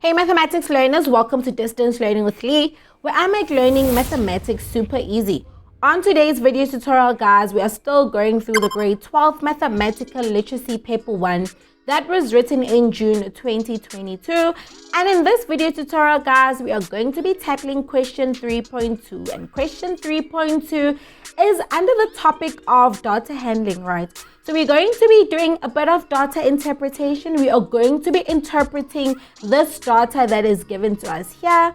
Hey mathematics learners, welcome to Distance Learning with Lee, where I make learning mathematics super easy. On today's video tutorial, guys, we are still going through the grade 12 mathematical literacy paper 1 that was written in June 2022. And in this video tutorial, guys, we are going to be tackling question 3.2. And question 3.2 is under the topic of data handling, right? So we're going to be doing a bit of data interpretation. We are going to be interpreting this data that is given to us here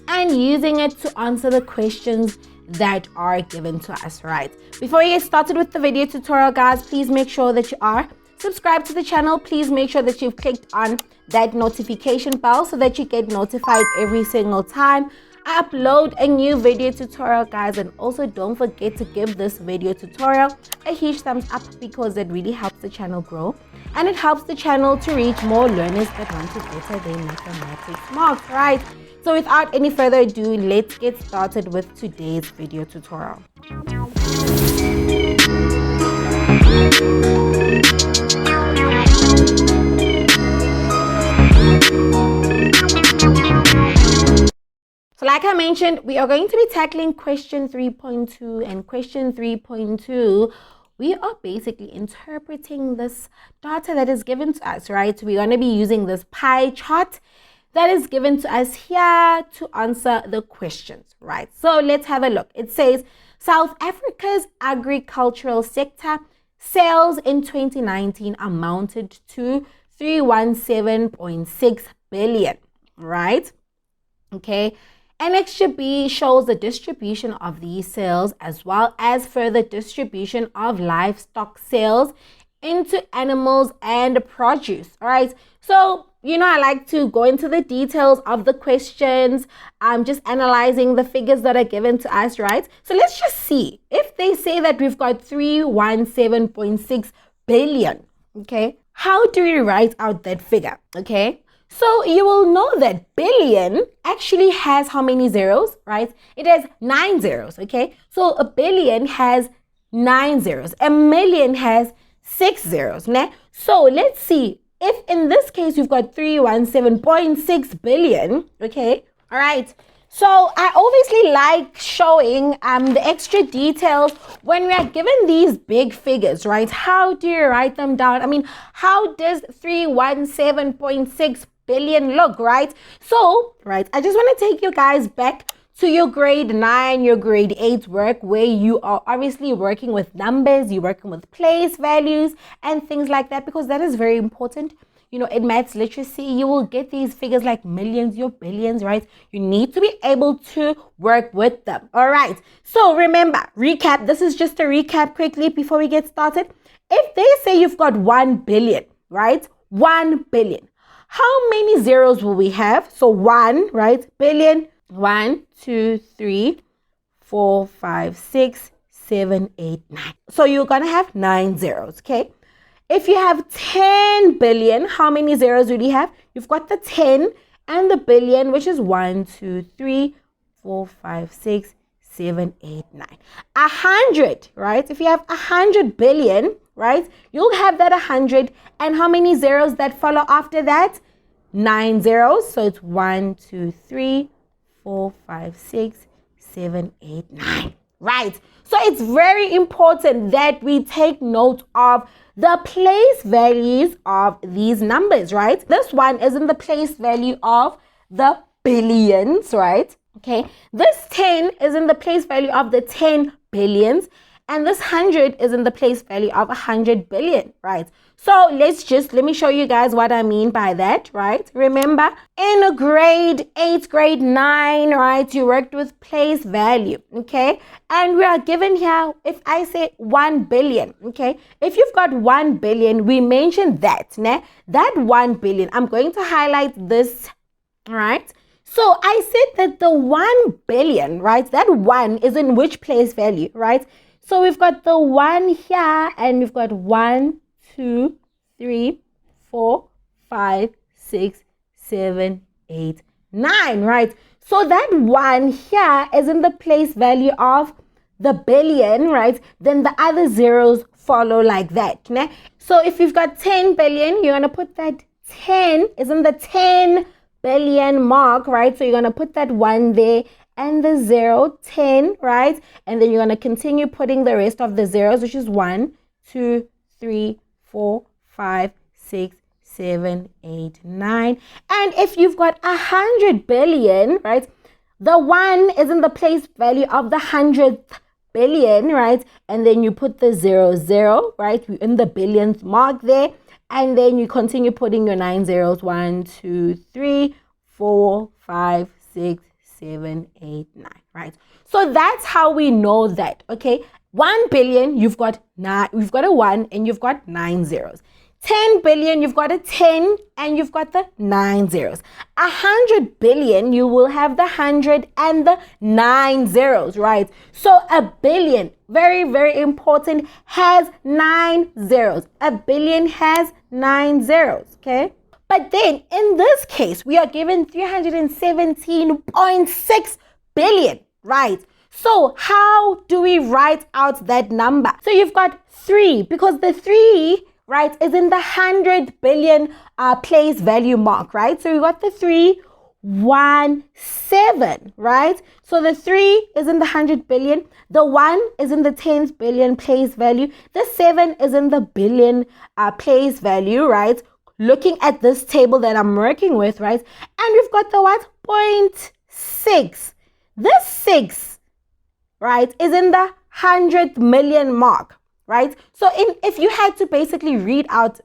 and using it to answer the questions that are given to us, right? Before we get started with the video tutorial, guys, please make sure that you are subscribed to the channel. Please make sure that you've clicked on that notification bell so that you get notified every single time I upload a new video tutorial, guys. And also don't forget to give this video tutorial a huge thumbs up because it really helps the channel grow and it helps the channel to reach more learners that want to better their mathematics marks, right? So without any further ado, let's get started with today's video tutorial. So like I mentioned, we are going to be tackling question 3.2, and question 3.2, we are basically interpreting this data that is given to us, right? We're going to be using this pie chart that is given to us here to answer the questions, right? So let's have a look. It says South Africa's agricultural sector sales in 2019 amounted to 317.6 billion, right? Okay. Annexure B shows the distribution of these sales as well as further distribution of livestock sales into animals and produce. All right. So, I like to go into the details of the questions. I'm just analyzing the figures that are given to us, right? So let's just see if they say that we've got 317.6 billion. Okay. How do we write out that figure? Okay. So you will know that billion actually has how many zeros, right? It has 9 zeros, okay? So a billion has 9 zeros. A million has 6 zeros, né? So let's see if in this case you've got 317.6 billion, okay? All right. So I obviously like showing the extra details when we are given these big figures, right? How do you write them down? I mean, how does 317.6 billion look, right? So, right, I just want to take you guys back to your grade 9, your grade 8 work where you are obviously working with numbers, you're working with place values and things like that, because that is very important. In maths literacy, you will get these figures like millions, your billions, right? You need to be able to work with them. All right. So remember, recap. This is just a recap quickly before we get started. If they say you've got 1 billion, right? 1 billion. How many zeros will we have? So 1, right? Billion. 1, 2, 3, 4, 5, 6, 7, 8, 9. So you're going to have 9 zeros, okay? If you have 10 billion, how many zeros would you have? You've got the 10 and the billion, which is 1, 2, 3, 4, 5, 6, 7, 8, 9. 100, right? If you have 100 billion, right? You'll have that 100. And how many zeros that follow after that? 9 zeros. So it's 1, 2, 3, 4, 5, 6, 7, 8, 9. Right. So it's very important that we take note of the place values of these numbers, right? This one is in the place value of the billions, right? Okay. This 10 is in the place value of the 10 billions. And this 100 is in the place value of 100 billion, right? So let me show you guys what I mean by that, right? Remember, in a grade 8, grade 9, right, you worked with place value, okay? And we are given here, if I say 1 billion, okay? If you've got 1 billion, we mentioned that, né? That 1 billion, I'm going to highlight this, right? So I said that the 1 billion, right, that 1 is in which place value, right? So we've got the 1 here, and we've got 1, 2, 3, 4, 5, 6, 7, 8, 9, right? So that 1 here is in the place value of the billion, right? Then the other zeros follow like that. So if you've got 10 billion, you're going to put that 10 is in the 10 billion mark, right? So you're going to put that 1 there and the 0, 10, right? And then you're going to continue putting the rest of the zeros, which is 1, 2, 3, 4, 5, 6, 7, 8, 9. And if you've got 100 billion, right, the 1 is in the place value of the 100th billion, right? And then you put the 0, 0, right? You're in the billionth mark there. And then you continue putting your 9 zeros. 1, 2, 3, 4, 5, 6, 7, 8, 9, right? So that's how we know that, okay? 1 billion, you've got a 1 and you've got 9 zeros. 10 billion, you've got a 10 and you've got the 9 zeros. 100 billion, you will have the 100 and the 9 zeros, right? So a billion, very, very important, has 9 zeros. A billion has 9 zeros, okay? But then in this case, we are given 317.6 billion, right? So how do we write out that number? So you've got 3, because the 3, right, is in the 100 billion place value mark, right? So you got the 317, right? So the 3 is in the 100 billion, the 1 is in the 10th billion place value, the 7 is in the billion place value, right? Looking at this table that I'm working with, right? And we've got the what? 0.6. This 6, right, is in the 100 million mark, right? So if you had to basically read out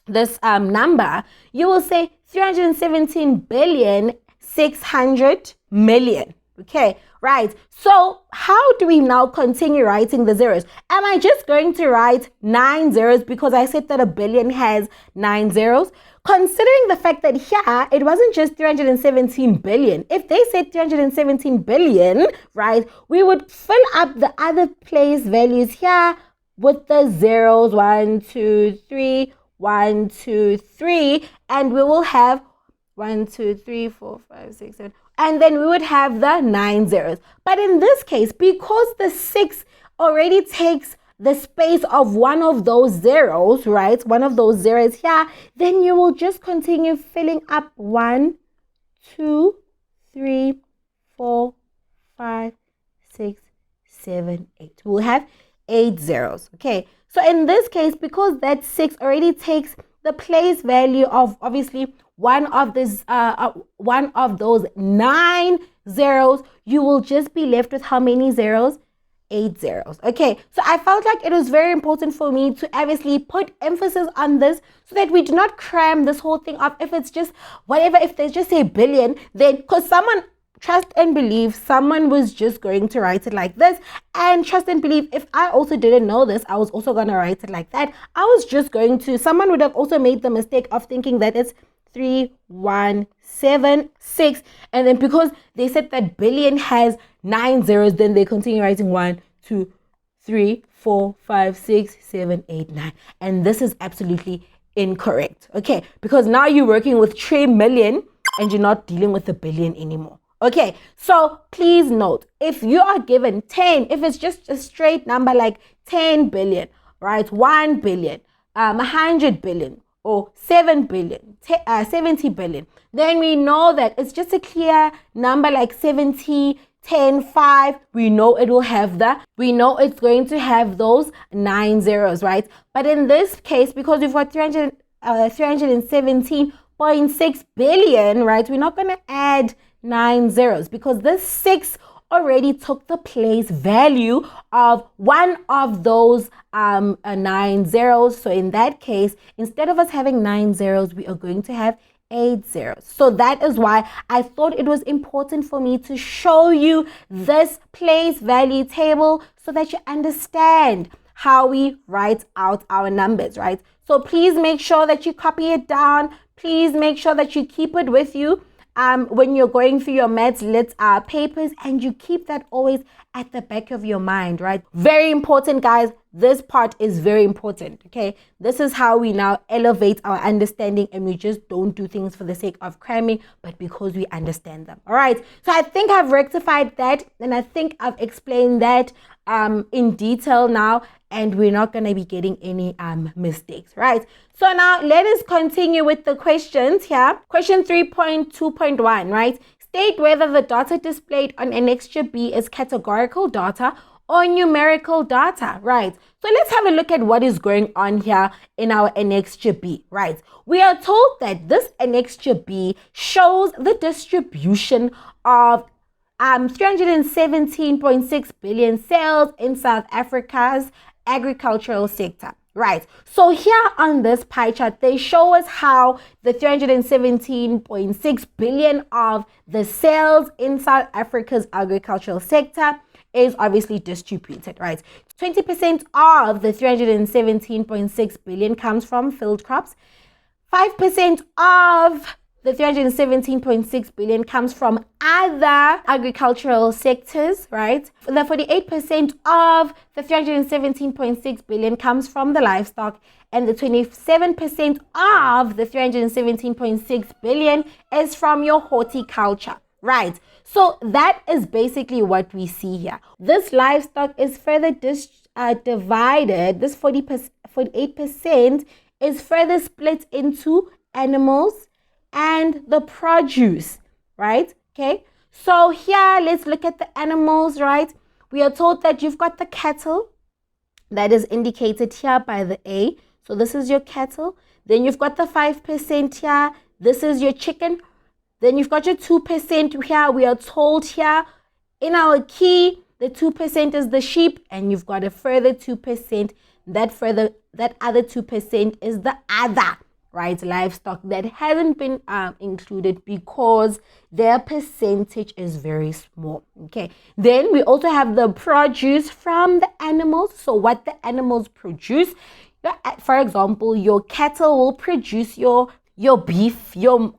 this number, you will say 317 billion 600 million. Okay, right. So how do we now continue writing the zeros? Am I just going to write 9 zeros because I said that a billion has 9 zeros? Considering the fact that here, it wasn't just 317 billion. If they said 317 billion, right, we would fill up the other place values here with the zeros, 1, 2, 3, 1, 2, 3, and we will have 1, 2, 3, 4, 5, 6, 7, and then we would have the 9 zeros. But in this case, because the 6 already takes the space of one of those zeros, right, one of those zeros here, then you will just continue filling up 1, 2, 3, 4, 5, 6, 7, 8. We'll have 8 zeros. Okay, so in this case, because that 6 already takes the place value of obviously one of those 9 zeros, you will just be left with how many zeros? 8 zeros. Okay, so I felt like it was very important for me to obviously put emphasis on this so that we do not cram this whole thing up. If it's just whatever, if there's just a billion, then because someone, trust and believe, someone was just going to write it like this. And trust and believe, if I also didn't know this, I was also going to write it like that. I was just going to, someone would have also made the mistake of thinking that it's 3176, and then because they said that billion has 9 zeros, then they continue writing 1, 2, 3, 4, 5, 6, 7, 8, 9, and this is absolutely incorrect. Okay, because now you're working with trillion and you're not dealing with the billion anymore. Okay, so please note, if you are given 10, if it's just a straight number like 10 billion, right, 1 billion, 100 billion, or 7 billion, 70 billion, then we know that it's just a clear number like 70, 10, 5. We know it will have we know it's going to have those 9 zeros, right? But in this case, because we've got 317.6 billion, right, we're not going to add 9 zeros because this 6 already took the place value of one of those 9 zeros. So in that case, instead of us having 9 zeros, we are going to have 8 zeros. So that is why I thought it was important for me to show you this place value table so that you understand how we write out our numbers, right? So please make sure that you copy it down. Please make sure that you keep it with you when you're going through your maths lit papers, and you keep that always at the back of your mind, right? Very important, guys. This part is very important, okay? This is how we now elevate our understanding, and we just don't do things for the sake of cramming, but because we understand them. All right, so I think I've rectified that, and I think I've explained that in detail now. and we're not going to be getting any mistakes, right? So now let us continue with the questions here. Question 3.2.1, right? State whether the data displayed on Annexure B is categorical data or numerical data, right? So let's have a look at what is going on here in our Annexure B, right? We are told that this Annexure B shows the distribution of 317.6 billion sales in South Africa's agricultural sector. Right, so here on this pie chart, they show us how the 317.6 billion of the sales in South Africa's agricultural sector is obviously distributed, right? 20% of the 317.6 billion comes from field crops. 5% of the 317.6 billion comes from other agricultural sectors, right? The 48% of the 317.6 billion comes from the livestock, and the 27% of the 317.6 billion is from your horticulture, right? So that is basically what we see here. This livestock is further divided. This 48% is further split into animals and the produce, right? Okay, so here let's look at the animals, right? We are told that you've got the cattle that is indicated here by the A. So this is your cattle. Then you've got the 5% here. This is your chicken. Then you've got your 2% here. We are told here in our key, the 2% is the sheep, and you've got a further 2%. That other 2% is the other, right, livestock that hasn't been included because their percentage is very small. Okay, then we also have the produce from the animals. So what the animals produce, for example, your cattle will produce your beef, your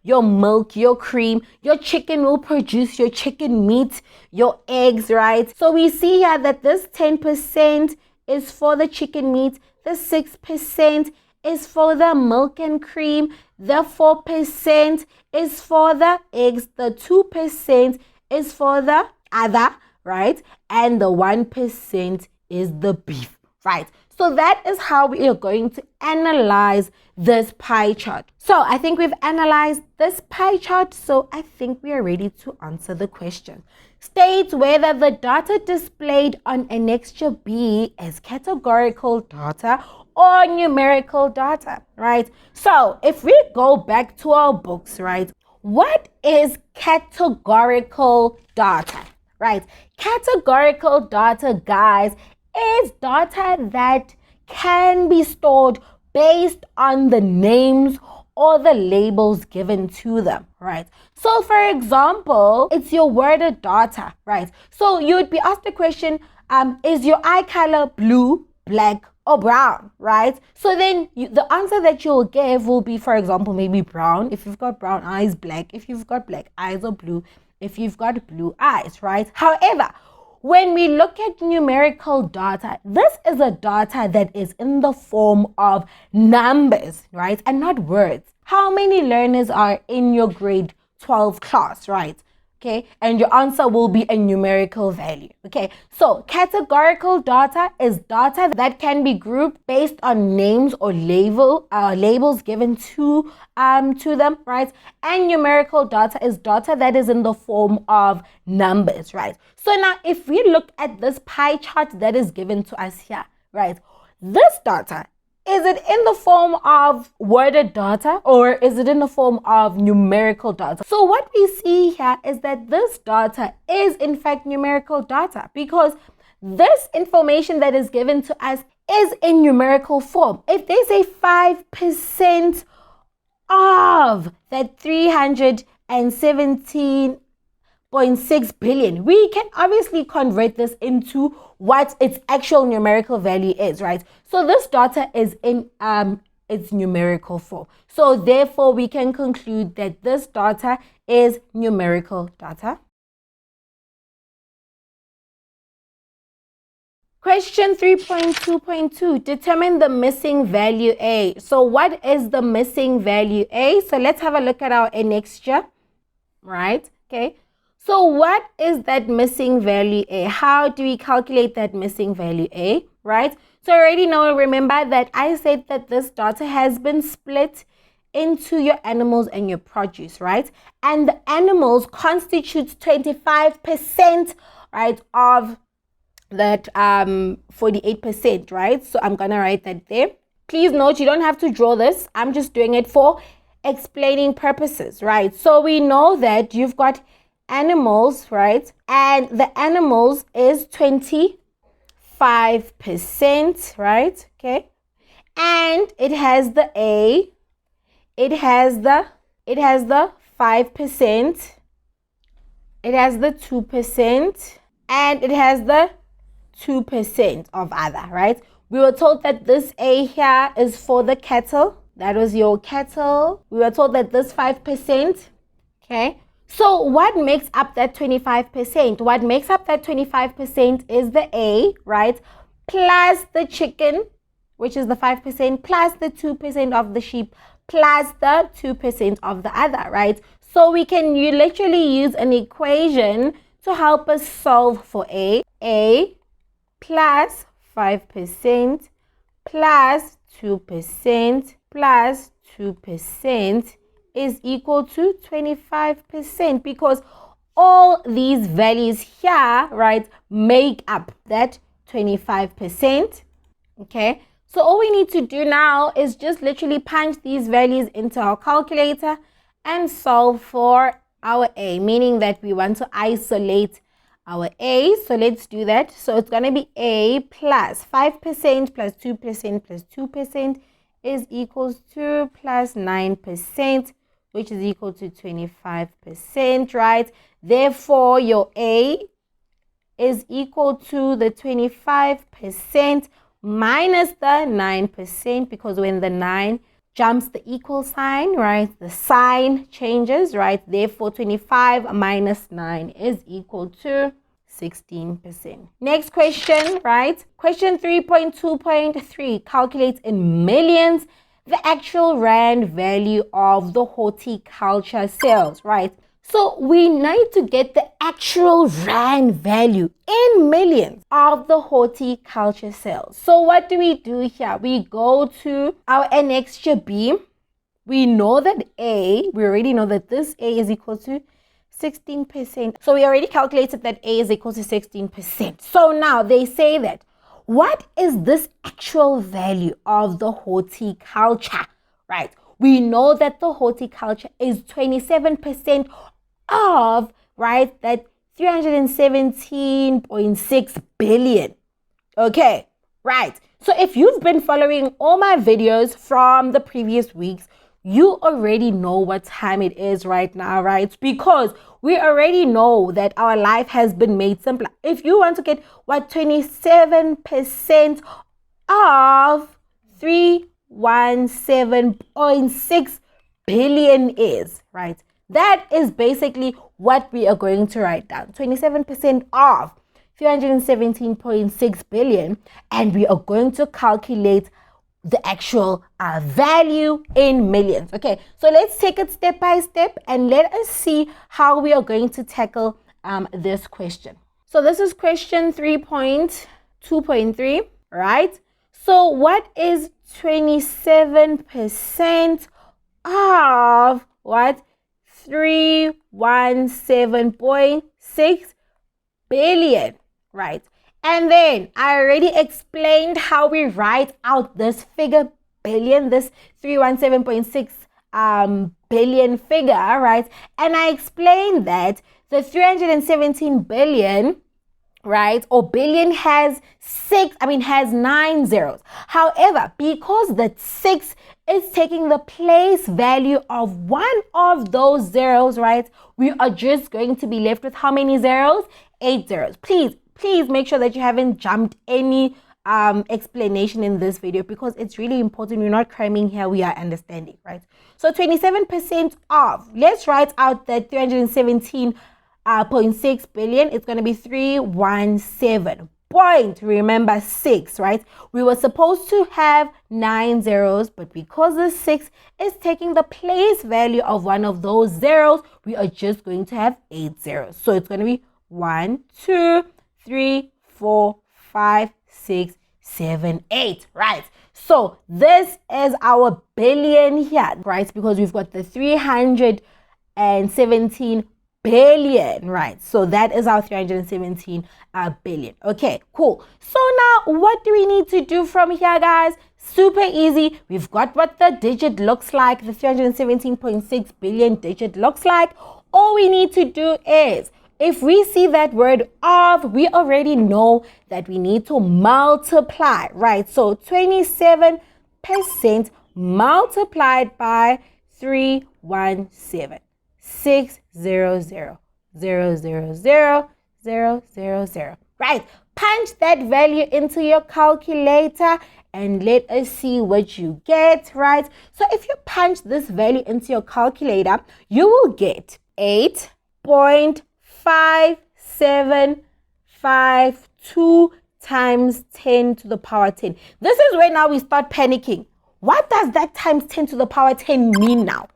milk, your cream. Your chicken will produce your chicken meat, your eggs, right? So we see here that this 10% is for the chicken meat, the 6% is for the milk and cream, the 4% is for the eggs, the 2% is for the other, right? And the 1% is the beef, right? So that is how we are going to analyze this pie chart. So I think we've analyzed this pie chart, so I think we are ready to answer the question. State whether the data displayed on Annexure B is categorical data or numerical data, right? So if we go back to our books, right, what is categorical data, right? Categorical data, guys, is data that can be stored based on the names or the labels given to them, right? So for example, it's your worded data, right? So you would be asked the question, is your eye color blue, black, or brown, right? So then the answer that you'll give will be, for example, maybe brown. If you've got brown eyes, black. If you've got black eyes, or blue. If you've got blue eyes, right? However, when we look at numerical data, this is a data that is in the form of numbers, right? And not words. How many learners are in your grade 12 class, right? Okay, and your answer will be a numerical value. Okay, so categorical data is data that can be grouped based on names or labels given to them, right? And numerical data is data that is in the form of numbers, right? So now if we look at this pie chart that is given to us here, right? This data, is it in the form of worded data or is it in the form of numerical data? So what we see here is that this data is in fact numerical data because this information that is given to us is in numerical form. If they say 5% of that 317.6 billion, we can obviously convert this into what its actual numerical value is, right? So this data is in its numerical form. So therefore, we can conclude that this data is numerical data. Question 3.2.2, determine the missing value A. So what is the missing value A? So let's have a look at our annexure, right? Okay. So what is that missing value A? How do we calculate that missing value A, right? So I already know, remember that I said that this data has been split into your animals and your produce, right? And the animals constitutes 25%, right, of that 48%, right? So I'm gonna write that there. Please note, you don't have to draw this. I'm just doing it for explaining purposes, right? So we know that you've got animals, right? And the animals is 25%, right? Okay. And it has the A, it has the 5%, it has the 2%, and it has the 2% of other, right? We were told that this A here is for the cattle. That was your cattle. We were told that this 5%, okay? So what makes up that 25%? What makes up that 25% is the A, right? Plus the chicken, which is the 5%, plus the 2% of the sheep, plus the 2% of the other, right? So you literally use an equation to help us solve for A. A plus 5% plus 2% plus 2% is equal to 25%, because all these values here, right, make up that 25%. Okay, so all we need to do now is just literally punch these values into our calculator and solve for our A, meaning that we want to isolate our A. So let's do that. So it's going to be A plus 5% plus 2% plus 2% is equals to plus 9%, which is equal to 25%, right? Therefore, your A is equal to the 25% minus the 9%, because when the 9 jumps the equal sign, right, the sign changes, right? Therefore, 25 minus 9 is equal to 16%. Next question, right? Question 3.2.3 calculates in millions the actual rand value of the horticulture sales, right? So we need to get the actual rand value in millions of the horticulture sales. So what do we do here? We go to our annexure B. We know that A, we already know that this A is equal to 16%. So we already calculated that A is equal to 16%. So now they say that, what is this actual value of the horticulture, right? We know that the horticulture is 27% of, right, that 317.6 billion. Okay, right. So if you've been following all my videos from the previous weeks, you already know what time it is right now, right? Because we already know that our life has been made simpler. If you want to get what 27% of 317.6 billion is, right? That is basically what we are going to write down. 27% of 317.6 billion, and we are going to calculate the actual value in millions. Okay, so let's take it step by step and let us see how we are going to tackle this question. So this is question 3.2.3, right? So what is 27% of what? 317.6 billion, right? And then I already explained how we write out this figure billion, this 317.6 billion figure, right? And I explained that the 317 billion, right, or billion has has 9 zeros. However, because the 6 is taking the place value of one of those zeros, right, we are just going to be left with how many zeros? 8 zeros. Please make sure that you haven't jumped any explanation in this video, because it's really important. We're not cramming here, we are understanding, right? So 27% of, let's write out that 317.6 billion. It's going to be 317 point, remember 6, right? We were supposed to have 9 zeros, but because the 6 is taking the place value of one of those zeros, we are just going to have 8 zeros. So it's going to be 1, 2, 3, 4, 5, 6, 578, right? So this is our billion here, right? Because we've got the 317 billion, right? So that is our 317 billion. Okay, cool. So now what do we need to do from here, guys? Super easy. We've got what the digit looks like, the 317.6 billion digit looks like. All we need to do is, if we see that word of, we already know that we need to multiply, right? So 27% multiplied by 317. 600 000 right? Punch that value into your calculator and let us see what you get, right? So if you punch this value into your calculator, you will get 8.5752 times 10 to the power 10. This is where now we start panicking. What does that times 10 to the power 10 mean now?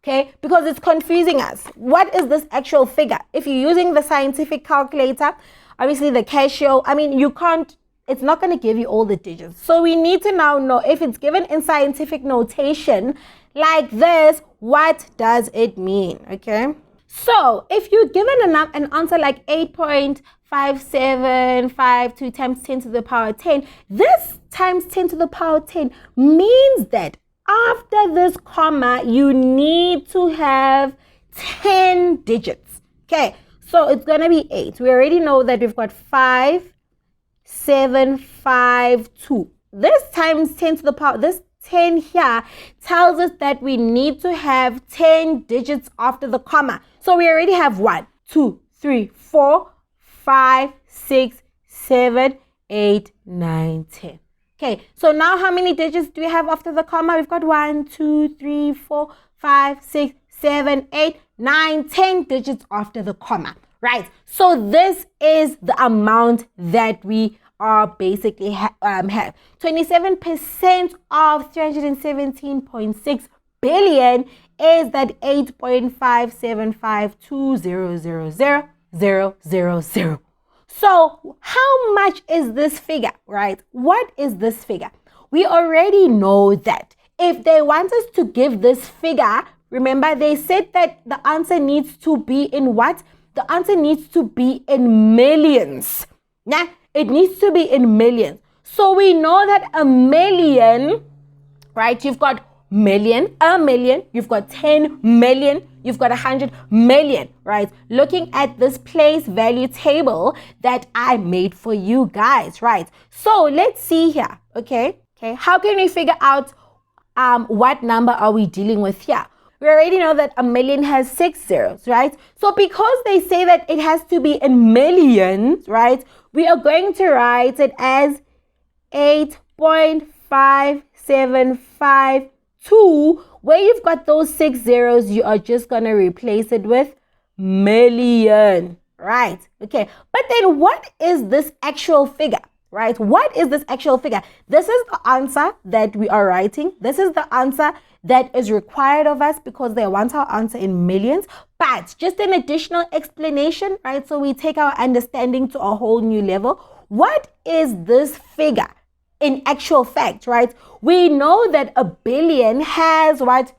Okay, because it's confusing us. What is this actual figure? If you're using the scientific calculator, obviously the Casio, I mean, you can't, it's not going to give you all the digits. So we need to now know, if it's given in scientific notation like this, what does it mean? Okay, so if you're given an answer like 8.5752 times 10 to the power 10, this times 10 to the power 10 means that after this comma, you need to have 10 digits. Okay, so it's going to be 8. We already know that we've got 5752. This times 10 to the power, this 10 here tells us that we need to have 10 digits after the comma. So we already have 1, 2, 3, 4, 5, 6, 7, 8, 9, 10. Okay, so now how many digits do we have after the comma? We've got 1, 2, 3, 4, 5, 6, 7, 8, 9, 10 digits after the comma, right? So this is the amount that we are basically have. 27% of 317.6 billion is that 8.5752000000. So how much is this figure, right? What is this figure? We already know that if they want us to give this figure, remember they said that the answer needs to be in what? The answer needs to be in millions. Yeah, it needs to be in millions. So we know that a million, right? You've got million, a million, you've got 10 million, you've got 100 million, right? Looking at this place value table that I made for you guys, right? So let's see here, okay? How can we figure out what number are we dealing with here? We already know that a million has 6 zeros, right? So because they say that it has to be in millions, right? We are going to write it as 8.5752. Where you've got those 6 zeros, you are just going to replace it with million, right? Okay, but then what is this actual figure, right? What is this actual figure? This is the answer that we are writing. This is the answer that is required of us because they want our answer in millions, but just an additional explanation, right? So we take our understanding to a whole new level. What is this figure? In actual fact, right? We know that a billion has what?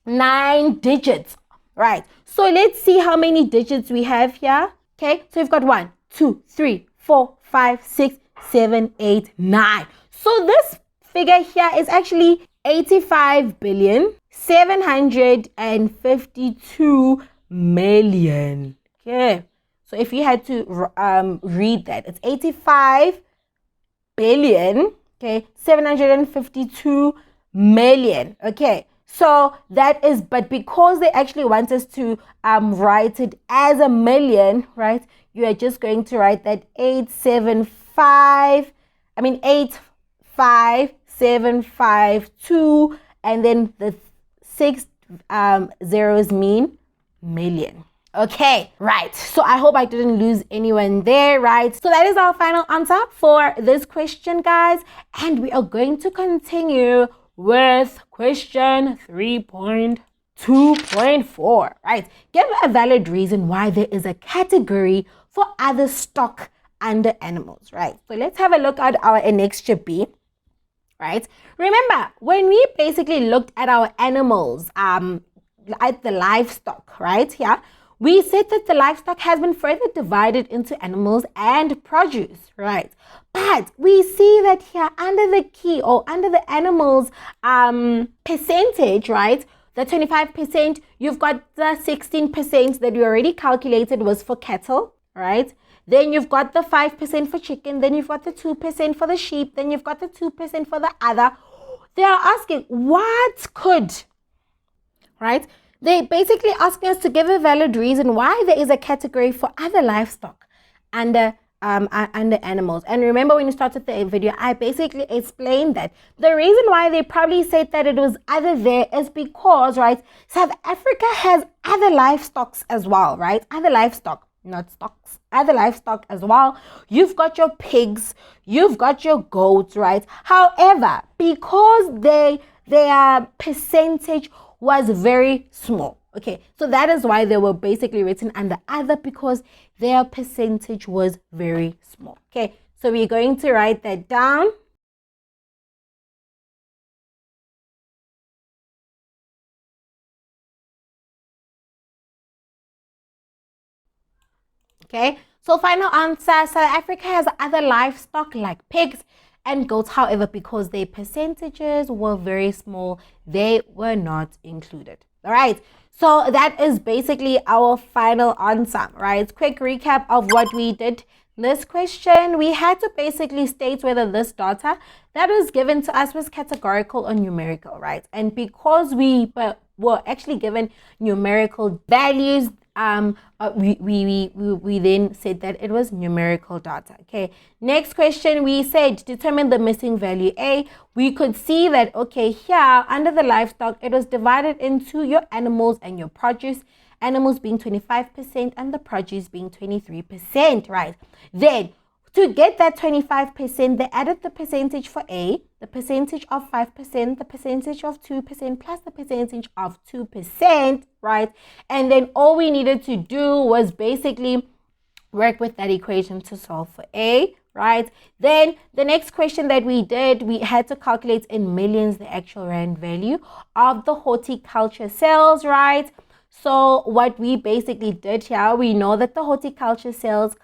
9 digits, right? So let's see how many digits we have here. Okay, so we've got 1, 2, 3, 4, 5, 6, 7, 8, 9. So this figure here is actually 85,752 million. Okay, so if you had to read that, it's 85 billion, okay, 752 million. Okay, so that is, but because they actually want us to write it as a million, right? You are just going to write that 85752, and then the 6 zeros mean million. Okay, right. So I hope I didn't lose anyone there, right? So that is our final answer for this question, guys. And we are going to continue with question 3.2.4, right? Give a valid reason why there is a category for other stock under animals, right? So let's have a look at our annexure B, right? Remember, when we basically looked at our animals, at the livestock, right here, we said that the livestock has been further divided into animals and produce, right? But we see that here under the key or under the animals percentage, right? The 25%, you've got the 16% that you already calculated was for cattle, right? Then you've got the 5% for chicken. Then you've got the 2% for the sheep. Then you've got the 2% for the other. They are asking what could, right? They basically asking us to give a valid reason why there is a category for other livestock under animals. And remember, when you started the video, I basically explained that the reason why they probably said that it was other there is because, right, South Africa has other livestock as well, right? Other livestock, not stocks, other livestock as well. You've got your pigs, you've got your goats, right? However, because their percentage was very small. Okay, so that is why they were basically written under other, because their percentage was very small. Okay, so we're going to write that down. Okay, so final answer, South Africa has other livestock like pigs and goats. However, because their percentages were very small, they were not included. All right, so that is basically our final answer, right? Quick recap of what we did. This question, we had to basically state whether this data that was given to us was categorical or numerical, right? And because we were actually given numerical values, we then said that it was numerical data. Okay, next question, we said determine the missing value A. We could see that, okay, here under the livestock, it was divided into your animals and your produce, animals being 25% and the produce being 23%, right? Then to get that 25%, they added the percentage for A, the percentage of 5%, the percentage of 2%, plus the percentage of 2%, right? And then all we needed to do was basically work with that equation to solve for A, right? Then the next question that we did, we had to calculate in millions the actual rand value of the horticulture sales, right? So what we basically did here, we know that the horticulture sales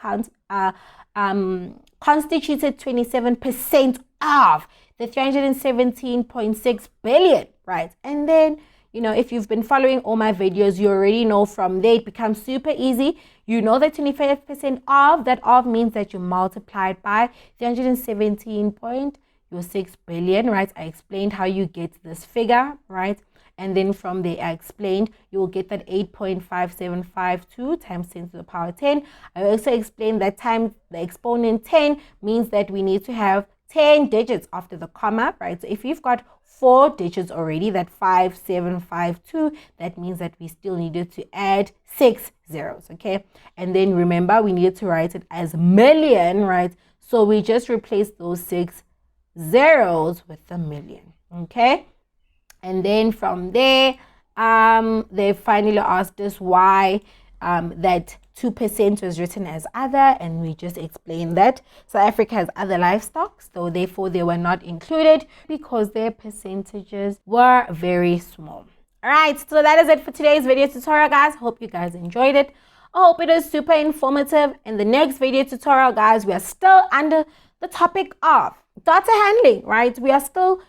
constituted 27% of the 317.6 billion, right? And then, you know, if you've been following all my videos, you already know from there it becomes super easy. You know that 25% of that of means that you multiplied by 317.6 billion, right? I explained how you get this figure, right? And then from there, I explained you will get that 8.5752 times 10 to the power 10. I also explained that times the exponent 10 means that we need to have 10 digits after the comma, right? So if you've got 4 digits already, that 5752, that means that we still needed to add 6 zeros, okay? And then remember, we needed to write it as million, right? So we just replaced those 6 zeros with the million, okay? And then from there, they finally asked us why that 2% was written as other, and we just explained that South Africa has other livestock, so therefore they were not included because their percentages were very small. All right, so that is it for today's video tutorial, guys. Hope you guys enjoyed it. I hope it is super informative. In the next video tutorial, guys, we are still under the topic of data handling, right? We are still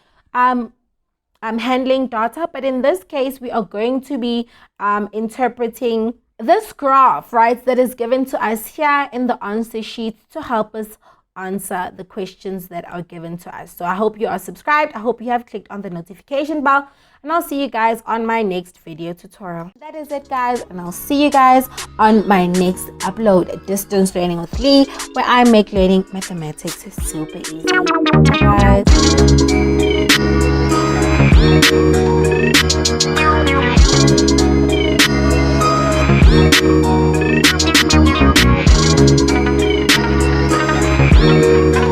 handling data, but in this case we are going to be interpreting this graph, right, that is given to us here in the answer sheet to help us answer the questions that are given to us. So I hope you are subscribed, I hope you have clicked on the notification bell, and I'll see you guys on my next video tutorial. That is it, guys, and I'll see you guys on my next upload, Distance Learning with Lee, where I make learning mathematics super easy. Bye, guys.